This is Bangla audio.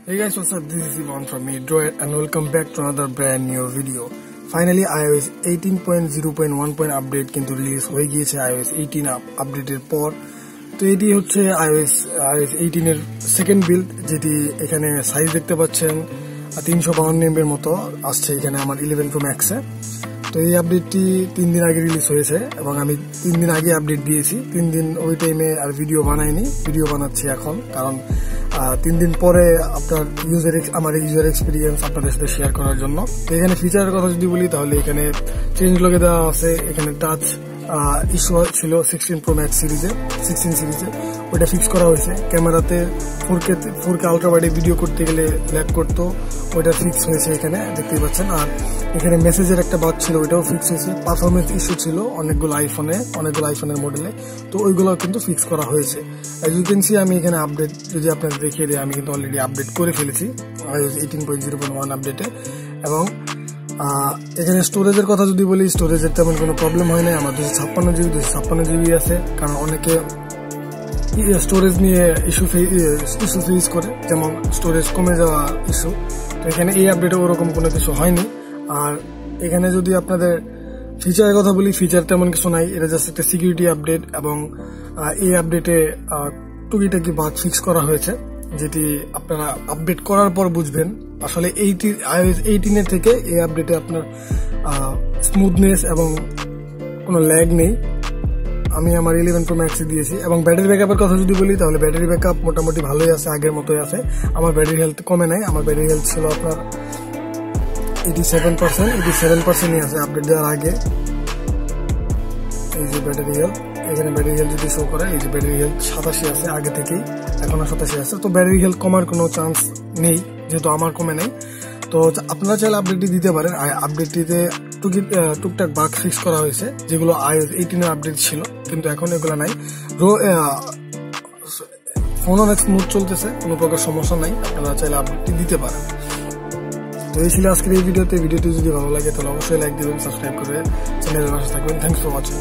Hey guys, what's up? This is Ivan from Android and welcome back to another brand new video. Finally, iOS 18.0.1 update কিন্তু রিলিজ হয়ে গিয়েছে iOS 18 আপডেটের পর। তো এটি হচ্ছে iOS 18 এর সেকেন্ড বিল্ড, যেটি এখানে সাইজ দেখতে পাচ্ছেন 352 MB এর মতো আসছে এখানে আমার 11 Pro Max এ। তো এই আপডেটটি 3 দিন আগে রিলিজ হয়েছে এবং আমি 3 দিন আগে আপডেট দিয়েছি। 3 দিন ওই টাইমে আর ভিডিও বানাইনি, ভিডিও বানাচ্ছি এখন, কারণ 3 দিন পরে আপনার আমার ইউজার এক্সপিরিয়েন্স আপনাদের সাথে শেয়ার করার জন্য। তো এখানে ফিচারের কথা যদি বলি তাহলে এখানে চেঞ্জ লগে দেওয়া আছে। এখানে টাচ ইস্যু ছিল 16 Pro Max সিরিজে, 16 সিরিজে, ওইটা ফিক্স করা হয়েছে। ক্যামেরাতে 4K আলট্রা ওয়াইডে ভিডিও করতে গেলে ল্যাগ করতো, ওইটা ফিক্স হয়েছে এখানে দেখতেই পাচ্ছেন। আর এখানে মেসেজের একটা বাগ ছিল, ওইটাও ফিক্স হয়েছে। পারফরমেন্স ইস্যু ছিল অনেকগুলো আইফোনের মডেলে, তো ওইগুলো কিন্তু ফিক্স করা হয়েছে। অ্যাজ ইউ ক্যান সি আমি এখানে আপডেট যদি আপনাদের দেখিয়ে দিই, আমি কিন্তু অলরেডি আপডেট করে ফেলেছি iOS 18.0.1 আপডেটে। এবং এখানে স্টোরেজের কথা যদি বলি, স্টোরেজের তেমন কোনো প্রবলেম হয় না। আমার 256 GB আছে, কারণ অনেকে স্টোরেজ নিয়ে ইস্যু ফেস করে, যেমন স্টোরেজ কমে যাওয়া ইস্যু। তো এখানে এই আপডেটে ওরকম কোনো কিছু হয়নি। আর এখানে যদি আপনাদের ফিচারের কথা বলি, ফিচার তেমন কিছু নাই, এটা জাস্ট একটা সিকিউরিটি আপডেট। এবং এই আপডেটে টুকিটাকি বাগ ফিক্স করা হয়েছে, যেটি আপনারা আপডেট করার পর বুঝবেন। আসলে iOS 18 থেকে এই আপডেটে আপনার স্মুথনেস এবং কোনো ল্যাগ নেই। আমি আমার 11 Pro Max দিয়েছি। এবং ব্যাটারি ব্যাকআপের কথা যদি বলি তাহলে ব্যাটারি ব্যাকআপ মোটামুটি ভালোই আছে, আগের মতোই আছে। আমার ব্যাটারি হেলথ কমে নাই, আমার ব্যাটারি হেলথ ছিল আপনার 87%ই আছে আপডেট দেওয়ার আগে। এই যে ব্যাটারি হেলথ, এখানে ব্যাটারি হেলথ যদি শো করে, এই যে ব্যাটারি হেলথ 87 আছে আগে থেকেই, এখনো 87 আছে। তো ব্যাটারি হেলথ কমার কোনো চান্স নেই, যেহেতু আমার কমে নাই। তো আপনারা চাইলে আপডেটটি দিতে পারেন। আপডেটটিতে টুকটাক বাগ ফিক্স করা হয়েছে, যেগুলো iOS 18 এর আপডেট ছিল, কিন্তু এখন এগুলো নাই। ফোন অনেক স্মুথ চলতেছে, কোনো প্রকার সমস্যা নাই, আপনারা চাইলে আপডেটটি দিতে পারেন। তো এই ছিল আজকের এই ভিডিওটি যদি ভালো লাগে তাহলে অবশ্যই লাইক দিবেন, সাবস্ক্রাইব করে চ্যানেলের পাশে থাকবেন। Thanks for watching.